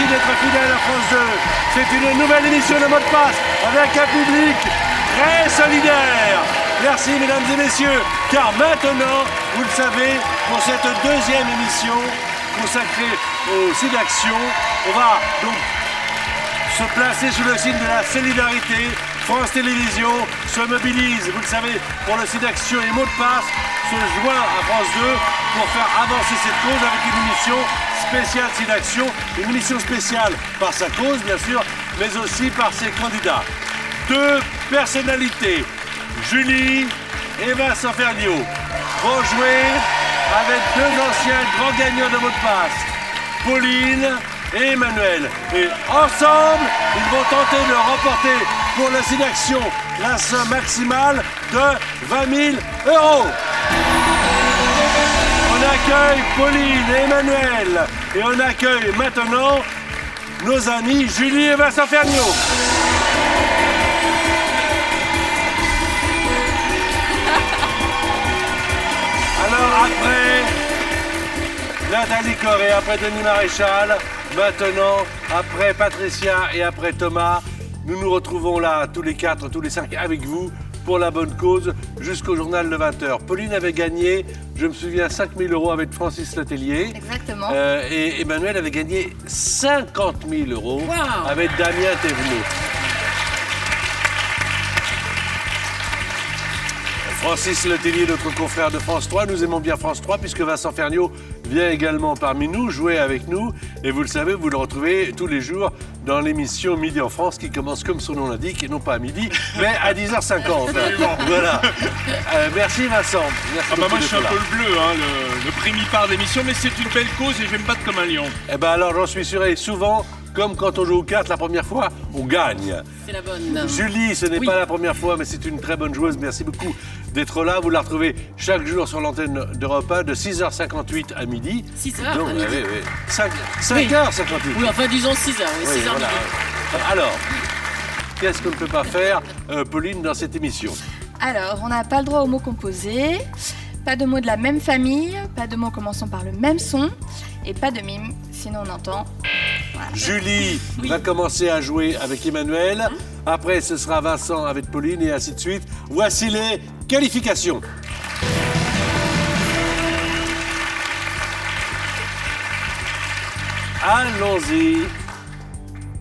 d'être fidèle à France 2. C'est une nouvelle émission de Mot de Passe avec un public très solidaire. Merci mesdames et messieurs, car maintenant, vous le savez, pour cette deuxième émission consacrée au SIDAction, on va donc se placer sous le signe de la solidarité. France Télévisions se mobilise, vous le savez, pour le SIDAction et Mot de Passe se joint à France 2 pour faire avancer cette cause avec une émission spéciale SIDAction, une émission spéciale par sa cause, bien sûr, mais aussi par ses candidats. Deux personnalités, Julie et Vincent Ferniaud, vont jouer avec deux anciens grands gagnants de Mot de Passe, Pauline et Emmanuel. Et ensemble, ils vont tenter de remporter pour le SIDAction la somme maximale de 20 000 €. On accueille Pauline et Emmanuel et on accueille maintenant nos amis Julie et Vincent Ferniaud. Alors après Nathalie Corée, après Denis Maréchal, maintenant après Patricia et après Thomas, nous nous retrouvons là tous les quatre, tous les cinq avec vous pour la bonne cause jusqu'au journal de 20h. Pauline avait gagné, je me souviens, 5 000 € avec Francis Letellier. Exactement. Et Emmanuel avait gagné 50 000 € wow. avec Damien Thévenot. Francis Letellier, notre confrère de France 3. Nous aimons bien France 3 puisque Vincent Ferniaud vient également parmi nous, jouer avec nous. Et vous le savez, vous le retrouvez tous les jours dans l'émission Midi en France qui commence comme son nom l'indique, et non pas à midi, mais à 10h50. Voilà. Merci Vincent. Merci moi je suis un peu le bleu, hein, le primipare de l'émission, mais c'est une belle cause et je vais me battre comme un lion. Eh bien alors j'en suis sûr, et souvent, comme quand on joue aux cartes la première fois, on gagne. C'est la bonne. Julie, ce n'est pas la première fois, mais c'est une très bonne joueuse. Merci beaucoup d'être là. Vous la retrouvez chaque jour sur l'antenne d'Europe 1 de 6h58 à midi. 6h Donc, à midi. oui. 5h58. Oui, enfin disons 6h, oui, 6h voilà. midi. Alors, qu'est-ce qu'on ne peut pas faire, Pauline, dans cette émission? Alors, on n'a pas le droit aux mots composés, pas de mots de la même famille, pas de mots commençant par le même son, et pas de mime, sinon on entend. Voilà. Julie va commencer à jouer avec Emmanuel. Après, ce sera Vincent avec Pauline et ainsi de suite. Voici les qualifications. Allons-y.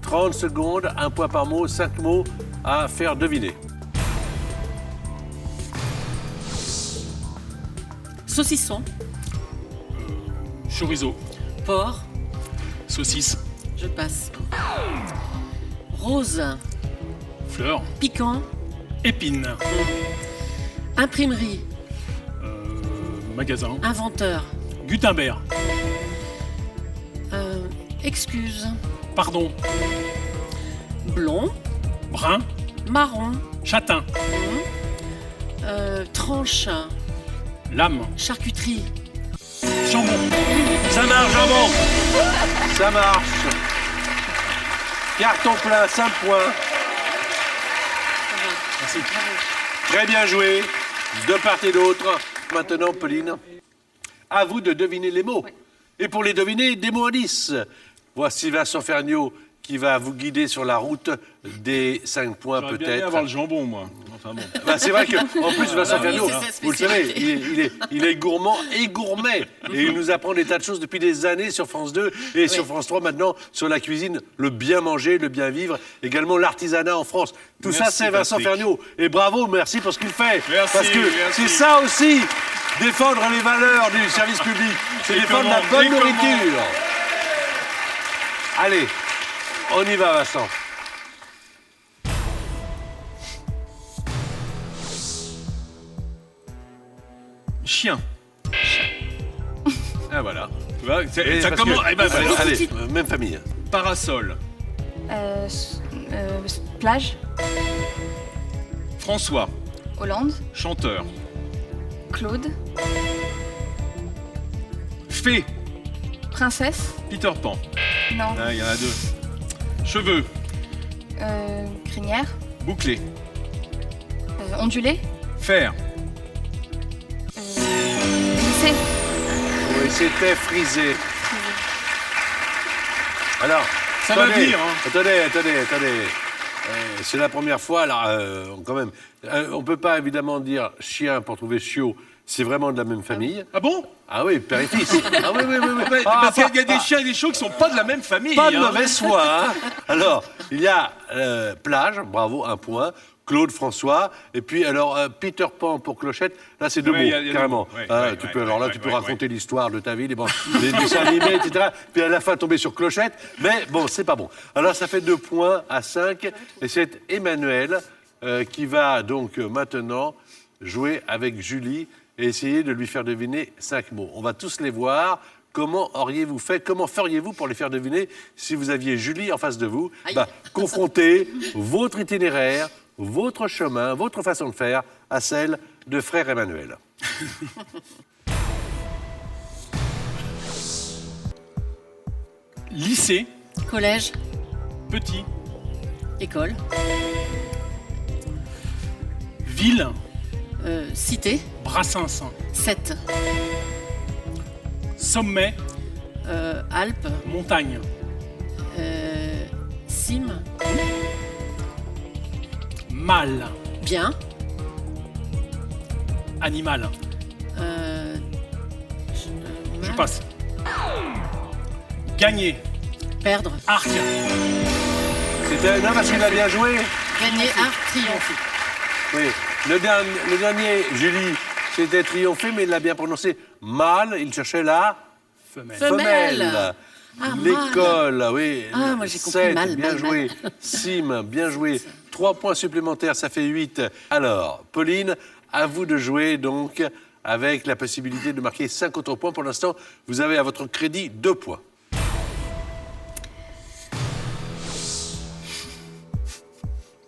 30 secondes, un point par mot, 5 mots à faire deviner. Saucisson, Chorizo, porc, saucisse, je passe. Rose, fleur, piquant, épine, imprimerie, magasin, inventeur, Gutenberg, excuse, pardon, blond, brun, marron, châtain, tranche, lame, charcuterie. jambon. Ça marche, jambon. Ça marche. Carton plein, 5 points. Merci. Très bien joué, de part et d'autre. Maintenant, Pauline, à vous de deviner les mots. Et pour les deviner, des mots à 10. Voici Vincent Ferniaud qui va vous guider sur la route des 5 points J'aurais bien peut-être. aimé avoir le jambon, moi. Enfin bon. Bah, c'est vrai qu'en plus, Vincent Ferniaud, oui, c'est sa vous le savez, spécialité. il est gourmand et gourmet. Et il nous apprend des tas de choses depuis des années sur France 2 et sur France 3 maintenant, sur la cuisine, le bien manger, le bien vivre, également l'artisanat en France. Tout ça, Merci, c'est Vincent Patrick. Ferniaud. Et bravo, merci pour ce qu'il fait. Merci, Parce que merci. c'est ça aussi, défendre les valeurs du service public. C'est Et défendre la comment, bonne et comment. nourriture. Allez, on y va, Vincent. Chien. Ah voilà. Tu vois, Et ça parce commence. que- Eh ben, voilà. Allez, même famille. Parasol. Plage, François. Hollande, Chanteur. Claude, Fée. princesse, Peter Pan. non, Ah, il y en a deux. Cheveux. crinière, Bouclé. ondulé, Fer. lycée, Oui, c'était frisé. Alors, Ça va venir, hein. Attendez. C'est la première fois, alors quand même. On peut pas évidemment dire chien pour trouver chiot. C'est vraiment de la même famille. Ah bon? Ah oui, père et fils. Ah oui. Parce qu'il y a des chiens et des chiots qui sont pas de la même famille. Pas de hein. mauvaise foi, hein. Alors, il y a plage, bravo, 1 point. Claude, François, et puis alors Peter Pan pour Clochette, là c'est 2 Ouais, mots, y a carrément. deux mots. Ouais, Tu peux raconter l'histoire de ta vie, les dessins animés, etc. Puis à la fin tomber sur Clochette, mais bon, c'est pas bon. Alors ça fait 2 points à 5, et c'est Emmanuel qui va donc maintenant jouer avec Julie et essayer de lui faire deviner 5 mots. On va tous les voir. Comment auriez-vous fait, comment feriez-vous pour les faire deviner si vous aviez Julie en face de vous? Confronter votre itinéraire, votre chemin, votre façon de faire à celle de frère Emmanuel. Lycée, Collège. petit, École. ville, Cité. Brassens, 7. sommet, Alpes. montagne, Cime. mâle, Bien. animal. Je Mal. passe. Gagner, Perdre. arc, C'était non parce qu'il a bien joué. Gagner. Arc. Triomphe. Oui. Le dernier, Julie, c'était triomphé, mais il l'a bien prononcé. Mâle, il cherchait la femelle. Femelle. Ah, L'école, oui. Ah, moi, j'ai compris 7, mal, bien mal, joué. Sim, bien joué. 3 points supplémentaires, ça fait 8. Alors, Pauline, à vous de jouer donc avec la possibilité de marquer 5 autres points. Pour l'instant, vous avez à votre crédit 2 points.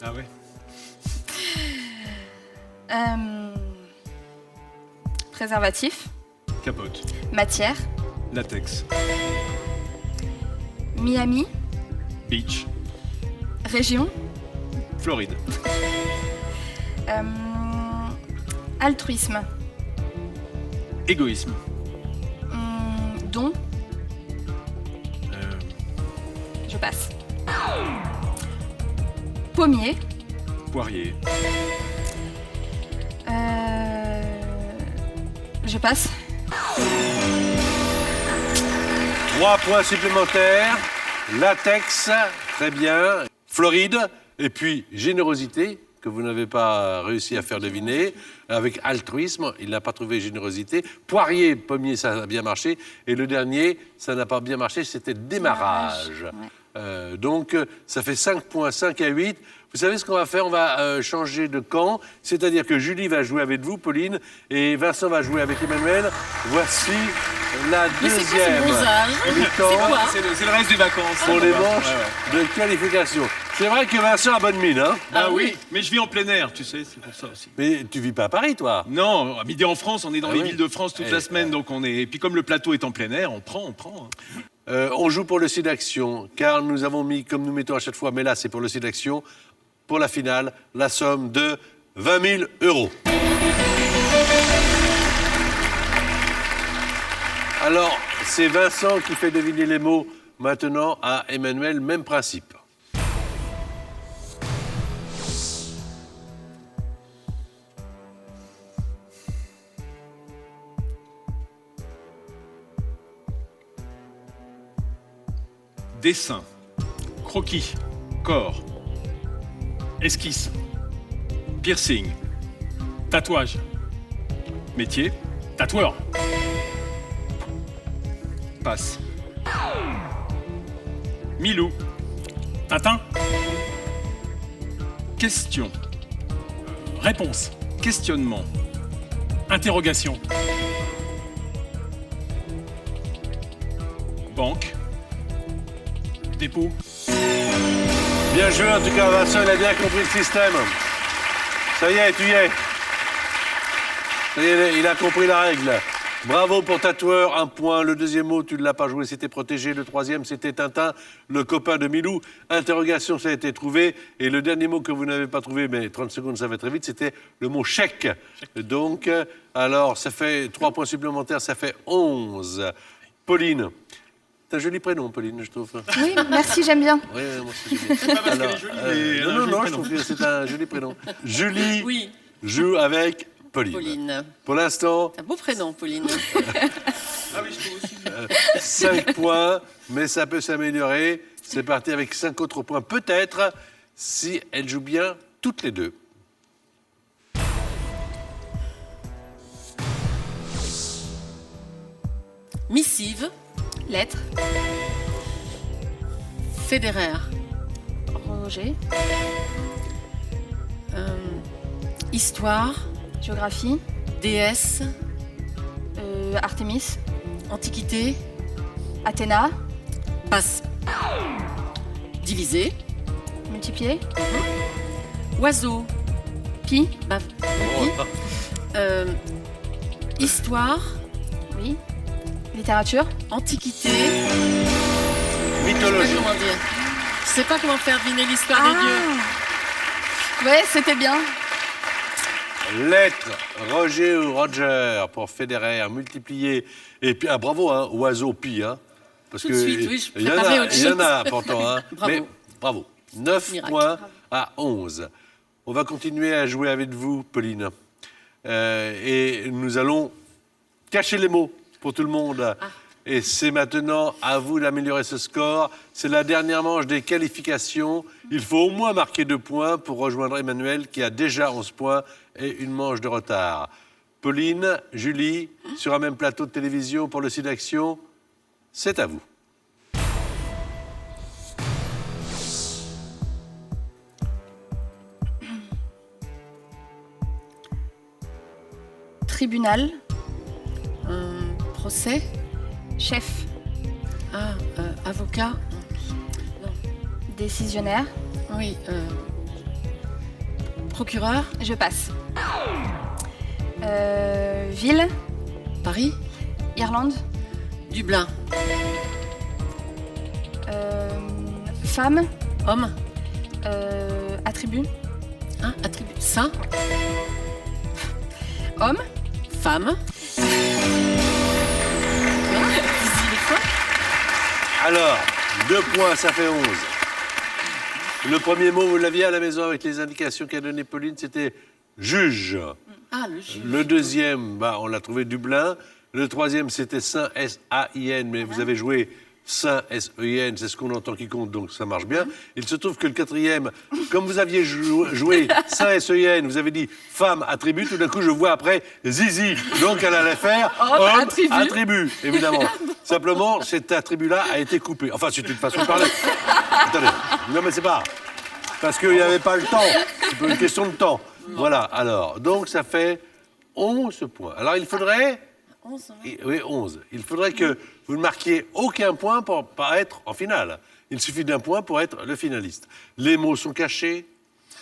Ah ouais. Préservatif, Capote, matière, latex, Miami, beach, région, Floride, altruisme, égoïsme, don, je passe. Pommier, poirier, je passe. 3 points supplémentaires. Latex, très bien. Floride, et puis générosité, que vous n'avez pas réussi à faire deviner. Avec altruisme, il n'a pas trouvé générosité. Poirier, pommier, ça a bien marché. Et le dernier, ça n'a pas bien marché, c'était démarrage. Donc, ça fait 5 points, 5 à 8. Vous savez ce qu'on va faire? On va changer de camp. C'est-à-dire que Julie va jouer avec vous, Pauline, et Vincent va jouer avec Emmanuel. Voici la Mais c'est quoi ce deuxième bronzage? mi-temps C'est quoi? c'est le reste des vacances. pour les manches Ouais, ouais. de qualification. C'est vrai que Vincent a bonne mine, hein? Ah oui, mais je vis en plein air, tu sais, c'est pour ça aussi. Mais tu vis pas à Paris, toi? Non, à midi en France, on est dans Ah les oui. villes de France toute la semaine, donc on est. Et puis comme le plateau est en plein air, on prend. hein. On joue pour le site d'action, car nous avons mis, comme nous mettons à chaque fois, mais là c'est pour le site d'action, pour la finale, la somme de 20 000 €. Alors, c'est Vincent qui fait deviner les mots maintenant à Emmanuel, même principe. Dessin, croquis, corps, esquisse, piercing, tatouage, métier, tatoueur. Passe. Milou, Tintin. Question, Réponse. questionnement, Interrogation. banque, Dépôt. Bien joué, en tout cas, Vincent, il a bien compris le système. Ça y est, tu y es. Ça y est, il a compris la règle. Bravo pour tatoueur, 1 point. Le deuxième mot, tu ne l'as pas joué, c'était protégé. Le troisième, c'était Tintin, le copain de Milou. Interrogation, ça a été trouvé. Et le dernier mot que vous n'avez pas trouvé, mais 30 secondes, ça va très vite, c'était le mot chèque. Donc, alors, ça fait 3 points supplémentaires, ça fait 11. Pauline, C'est un joli prénom, Pauline, je trouve. Oui, merci, j'aime bien. Oui, moi aussi, j'aime bien. C'est pas parce qu'elle est jolie, mais elle a un non, joli je prénom. trouve que c'est un joli prénom. Julie Oui, joue avec Pauline. Pauline. Pour l'instant, C'est un beau prénom, Pauline. Ah oui, je trouve aussi. 5 points, mais ça peut s'améliorer. C'est parti avec 5 autres points, peut-être, si elles jouent bien toutes les deux. Missive, Lettre. Federer, Roger. Histoire, Géographie. déesse, Artémis. Antiquité, Athéna. passe. Divisé, Multiplié. oiseau, Pi. bah, histoire, Oui. Littérature. antiquité. Je sais pas Mythologie. comment dire. Je sais pas comment faire deviner l'histoire des dieux. Ouais, c'était bien. Lettre, Roger ou Roger pour Federer, multiplié. Et puis, bravo, hein, oiseau pi. Hein, parce Tout de suite, oui, je il y en préparais a, autre il y en chose. a pourtant. Hein, Bravo. Mais bravo. 9 Miracle. points à 11. On va continuer à jouer avec vous, Pauline. Et nous allons cacher les mots pour tout le monde. Et c'est maintenant à vous d'améliorer ce score. C'est la dernière manche des qualifications. Il faut au moins marquer 2 points pour rejoindre Emmanuel qui a déjà 11 points et une manche de retard. Pauline, Julie, sur un même plateau de télévision pour le site d'action, c'est à vous. Tribunal. Procès, Chef. avocat, Décisionnaire. oui, procureur, Je passe. Ville. Paris, Irlande. Dublin, Femme. homme, Attribut. attribut, saint, Homme. femme. Alors, 2 points, ça fait 11. Le premier mot, vous l'aviez à la maison avec les indications qu'a donné Pauline, c'était juge. Ah, le juge. Le deuxième, on l'a trouvé Dublin. Le troisième, c'était Saint, S-A-I-N, mais vous avez joué Saint, S-E-I-N, c'est ce qu'on entend qui compte, donc ça marche bien. Il se trouve que le quatrième, comme vous aviez joué Saint, S-E-I-N, vous avez dit femme, attribut, tout d'un coup, je vois après Zizi, donc elle allait faire homme, attribut, évidemment. Simplement, cet attribut-là a été coupé. Enfin, c'est une façon de parler. Attendez, non mais c'est pas... Parce qu'il n'y avait pas le temps, c'est une question de temps. Voilà, alors, donc ça fait 11 points. Alors, il faudrait... 11, Oui, 11. Il faudrait que vous ne marquiez aucun point pour pas être en finale. Il suffit d'un point pour être le finaliste. Les mots sont cachés,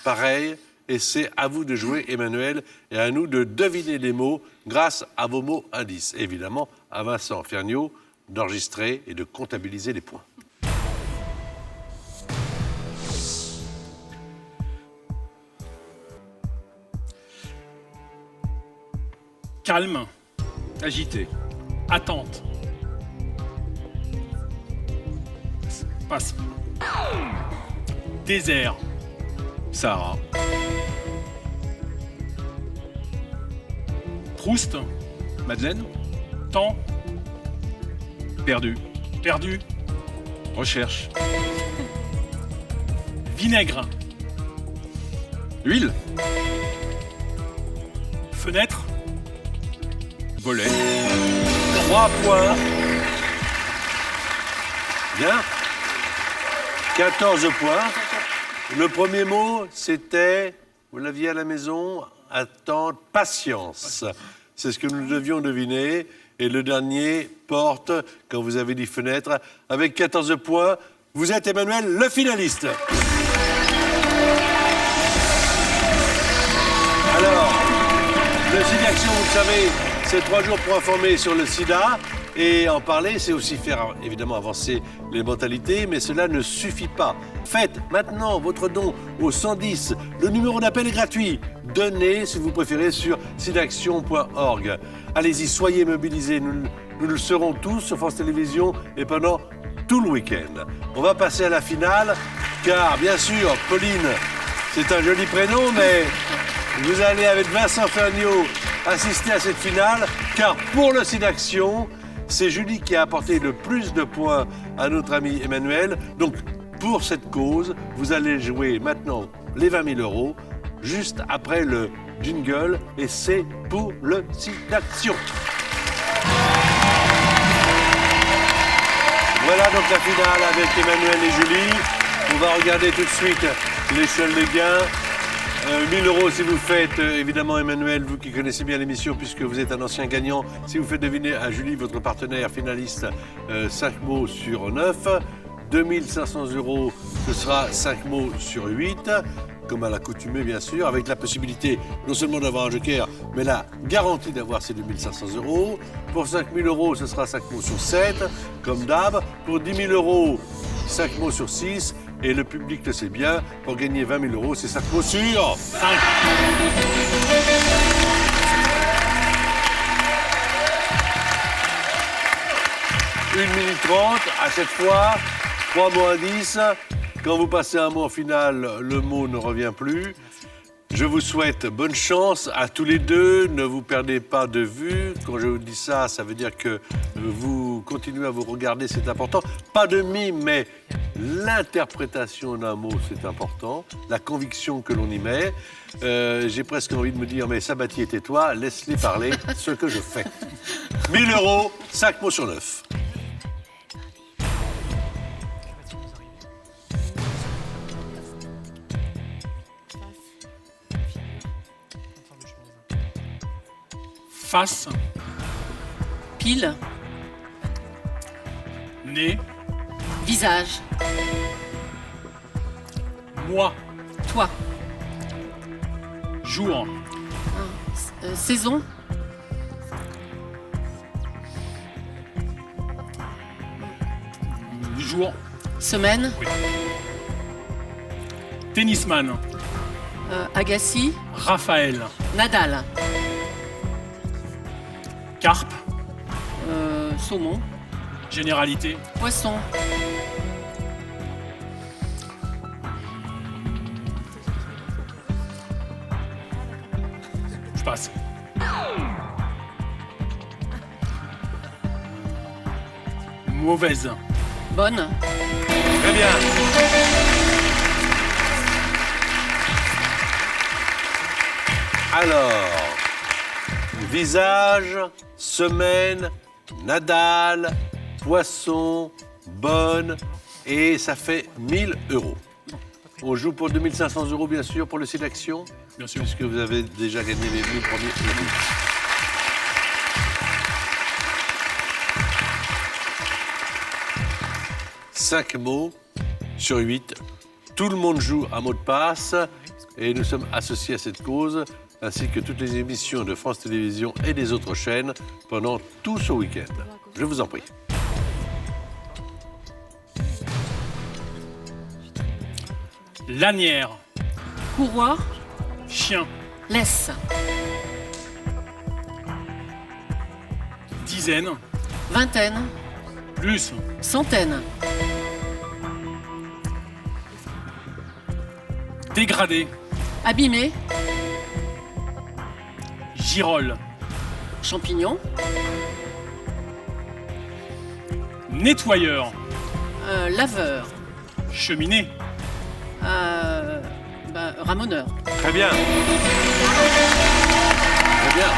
pareil, et c'est à vous de jouer, Emmanuel, et à nous de deviner les mots grâce à vos mots indices. Évidemment, à Vincent Ferniaud d'enregistrer et de comptabiliser les points. Calme, Agité. attente. Passe. Désert, Sahara. Proust, Madeleine. temps, Perdu. perdu, Recherche. vinaigre, Huile. fenêtre, Volet. 3 points. Bien. 14 points. Le premier mot, c'était, vous l'aviez à la maison, attendre, patience. C'est ce que nous devions deviner. Et le dernier porte, quand vous avez dit fenêtre, avec 14 points, vous êtes Emmanuel, le finaliste. Alors, le site d'action, vous le savez, c'est 3 jours pour informer sur le sida. Et en parler, c'est aussi faire évidemment avancer les mentalités, mais cela ne suffit pas. Faites maintenant votre don au 110. Le numéro d'appel est gratuit. Donnez, si vous préférez, sur sidaction.org. Allez-y, soyez mobilisés. Nous Nous le serons tous sur France Télévisions et pendant tout le week-end. On va passer à la finale, car bien sûr, Pauline, c'est un joli prénom, mais vous allez avec Vincent Ferniaud assister à cette finale, car pour le SIDAction, c'est Julie qui a apporté le plus de points à notre ami Emmanuel. Donc, pour cette cause, vous allez jouer maintenant les 20 000 euros, juste après le jingle, et c'est pour le SIDAction. Voilà donc la finale avec Emmanuel et Julie. On va regarder tout de suite l'échelle de gains. 1 000 euros si vous faites, évidemment Emmanuel, vous qui connaissez bien l'émission puisque vous êtes un ancien gagnant, si vous faites deviner à Julie, votre partenaire finaliste, 5 mots sur 9. 2 500 euros, ce sera 5 mots sur 8, comme à l'accoutumée bien sûr, avec la possibilité non seulement d'avoir un joker, mais la garantie d'avoir ces 2 500 euros. Pour 5 000 euros, ce sera 5 mots sur 7, comme d'hab. Pour 10 000 euros, 5 mots sur 6. Et le public le sait bien, pour gagner 20 000 euros, c'est 5 mots sur 5. 1 minute 30, à chaque fois, 3 mots indices. Quand vous passez un mot en finale, le mot ne revient plus. Je vous souhaite bonne chance à tous les deux. Ne vous perdez pas de vue. Quand je vous dis ça, ça veut dire que vous continuez à vous regarder, c'est important. Pas de mime, mais l'interprétation d'un mot, c'est important. La conviction que l'on y met. J'ai presque envie de me dire, mais Sabatier, tais-toi, laisse-les parler, ce que je fais. 1 000 euros, 5 mots sur 9. Face, Pile. nez, Visage. moi, Toi. jour, Saison. jour, Semaine. tennisman, Agassi. Raphaël, Nadal. carpe, Saumon. généralité, Poisson. je passe. Mauvaise, Bonne. Très bien. Alors, visage, semaine, Nadal, poisson, bonne, et ça fait 1 000 euros. On joue pour 2 500 euros, bien sûr, pour le SIDAction, bien sûr. puisque vous avez déjà gagné les 1000 premiers euros. Cinq mots sur 8. Tout le monde joue un mot de passe et nous sommes associés à cette cause, ainsi que toutes les émissions de France Télévisions et des autres chaînes pendant tout ce week-end. Je vous en prie. Lanière, Courroie. chien, Laisse. dizaine, Vingtaine. plus, Centaine. dégradé, Abîmé. girole, Champignon. nettoyeur, Laveur. cheminée, Ramoneur. Très bien. Très bien.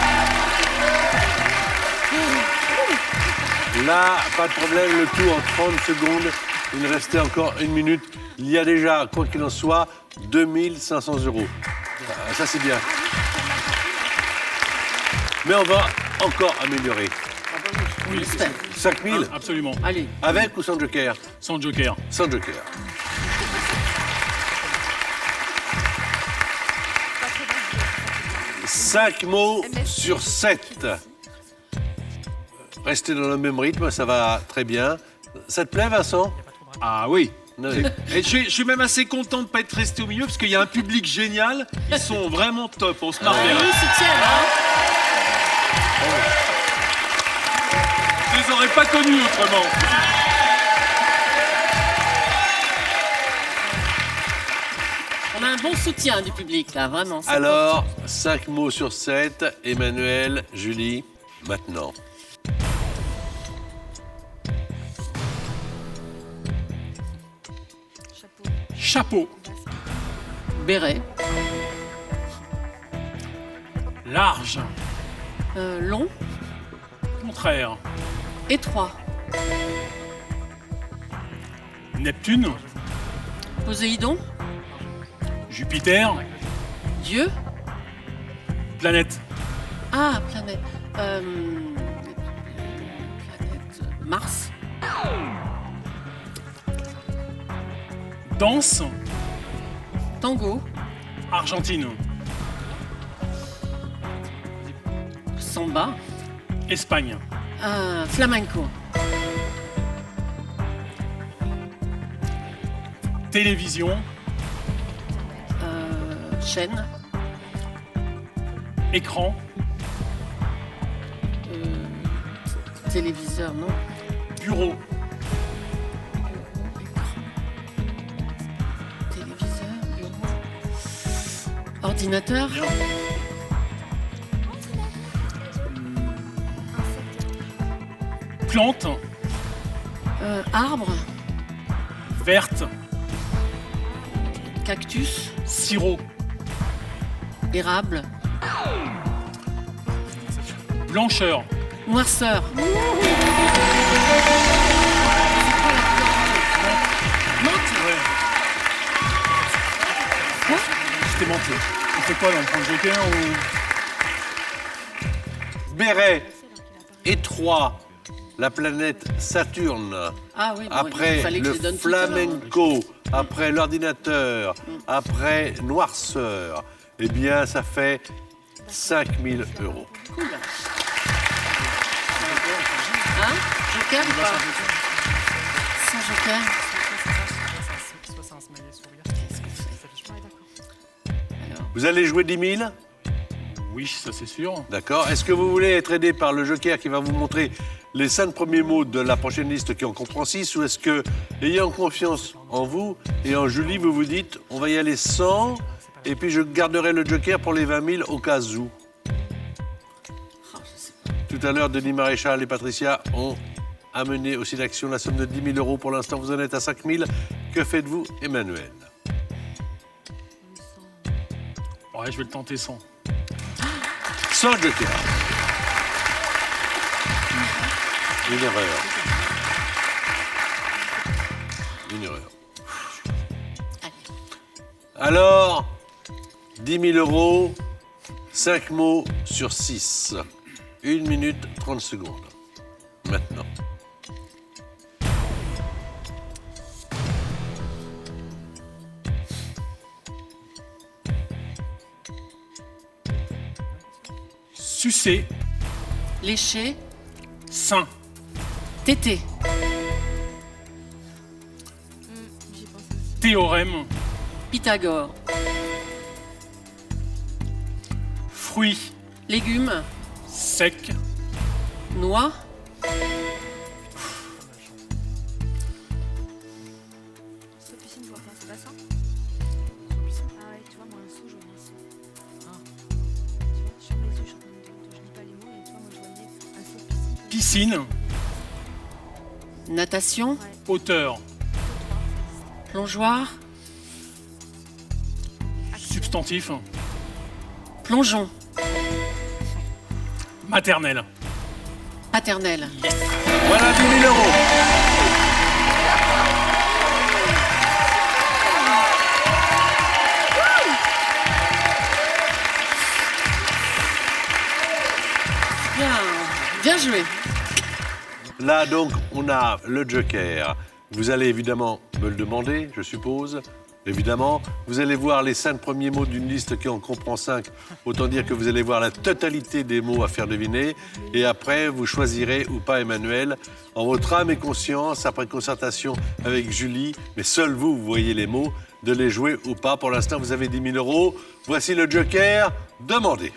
Là, pas de problème, le tout en 30 secondes. Il restait encore 1 minute. Il y a déjà, quoi qu'il en soit, 2 500 euros. Ça, c'est bien. Mais on va encore améliorer. oui, J'espère. 5 000, absolument, Allez. avec ou sans joker? sans joker. Sans joker. Cinq mots sur 7. Restez dans le même rythme, ça va très bien. Ça te plaît, Vincent? Ah oui. Oui. Et je suis même assez content de ne pas être resté au milieu parce qu'il y a un public génial. Ils sont vraiment top. On se marre bien. Oui, soutiens, hein. les aurais pas connus autrement. On a un bon soutien du public, là, vraiment. c'est Alors, 5 mots sur 7. Emmanuel, Julie, maintenant. Chapeau. bon. Béret. Large. Long. Contraire. Étroit. Neptune. Poséidon. Jupiter. Dieu. Planète. Ah, planète. Planète Mars. Danse. Tango. Argentine. Samba. Espagne. Flamenco. Télévision. Chaîne. Écran. Téléviseur, non. Bureau. Téléviseur, bureau. Ordinateur. Bien. Plante. Arbre. Verte. Cactus. Sirop. Érable. Blancheur. Noirceur. Menthe. Ouais. Quoi? C'était menti. On fait quoi là? On prend le joker ou... Béret, étroit, la planète Saturne. Ah oui, bon, Après il fallait que le je les donne tout à l'heure. flamenco, après l'ordinateur, après noirceur, eh bien, ça fait 5 000 €. Cool. Hein? Joker ou pas? Sans joker. Vous allez jouer 10 000? Oui, ça c'est sûr. D'accord. Est-ce que vous voulez être aidé par le joker qui va vous montrer les 5 premiers mots de la prochaine liste qui en comprend 6, ou est-ce que, ayant confiance en vous et en Julie, vous vous dites, on va y aller sans, et puis je garderai le joker pour les 20 000 au cas où? Tout à l'heure, Denis Maréchal et Patricia ont amené aussi l'action la somme de 10 000 €. Pour l'instant, vous en êtes à 5 000. Que faites-vous, Emmanuel? Ouais, je vais le tenter sans. Sans joker. Une erreur. Une erreur. Alors, 10 000 €, 5 mots sur 6. 1 minute 30 secondes. Maintenant. Sucer. Lécher. Sain. Tété. Théorème. Pythagore. Fruits. Légumes. Sec. Noix. Piscine. Natation. Hauteur. Plongeoir. Substantif. Plongeon. Maternelle. Paternelle. Voilà 10 000 €. Bien. Bien joué. Là, donc, on a le joker. Vous allez évidemment me le demander, je suppose. Évidemment, vous allez voir les 5 premiers mots d'une liste qui en comprend 5. Autant dire que vous allez voir la totalité des mots à faire deviner. Et après, vous choisirez ou pas Emmanuel, en votre âme et conscience, après concertation avec Julie, mais seul vous, vous voyez les mots, de les jouer ou pas. Pour l'instant, vous avez 10 000 €. Voici le joker. Demandez.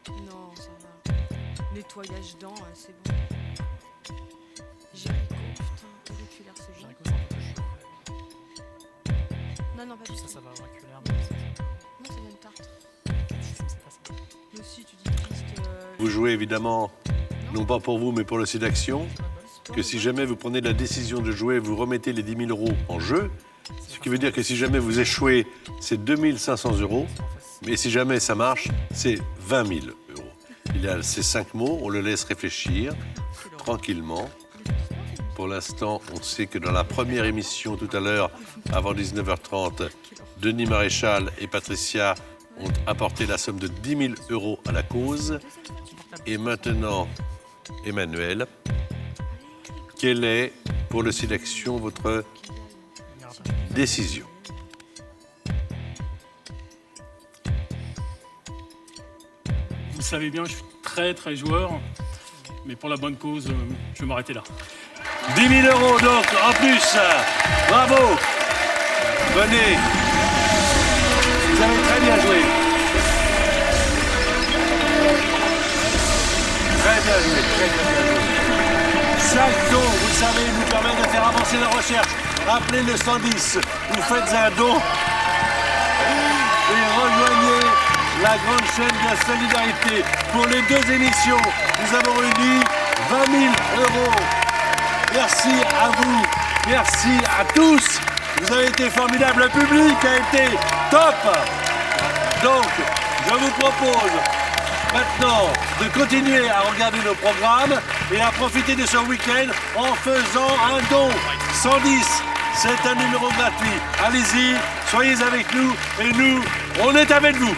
Non, ça va. Nettoyer. voyage dans, c'est bon. Jéricho, putain, auriculaire, c'est bien. Jéricho, c'est un peu chaud. Non, pas Tout du ça, tout. ça va auriculaire. Non, c'est bien une tarte. C'est pas ça. Mais aussi, tu dis piste. Vous jouez évidemment, non pas pour vous, mais pour le site d'action. Que si jamais vous prenez la décision de jouer, vous remettez les 10 000 € en jeu. Ce qui veut dire que si jamais vous échouez, c'est 2 500 €. Mais si jamais ça marche, c'est 20 000 €. Il y a ces 5 mots, on le laisse réfléchir tranquillement. Pour l'instant, on sait que dans la première émission tout à l'heure, avant 19h30, Denis Maréchal et Patricia ont apporté la somme de 10 000 € à la cause. Et maintenant, Emmanuel, quelle est, pour le site d'action, votre décision? Vous le savez bien, je suis très joueur. Mais pour la bonne cause, je vais m'arrêter là. 10 000 € donc, en plus. Bravo. Venez. Vous avez très bien joué. Très bien joué, très bien joué. Chaque don, vous le savez, nous permet de faire avancer la recherche. Appelez le 110, vous faites un don et rejoignez la grande chaîne de la solidarité. Pour les 2 émissions, nous avons réuni 20 000 €. Merci à vous, merci à tous. Vous avez été formidables, le public a été top. Donc, je vous propose maintenant de continuer à regarder nos programmes et à profiter de ce week-end en faisant un don. 110, c'est un numéro gratuit. Allez-y, soyez avec nous et nous, on est avec vous.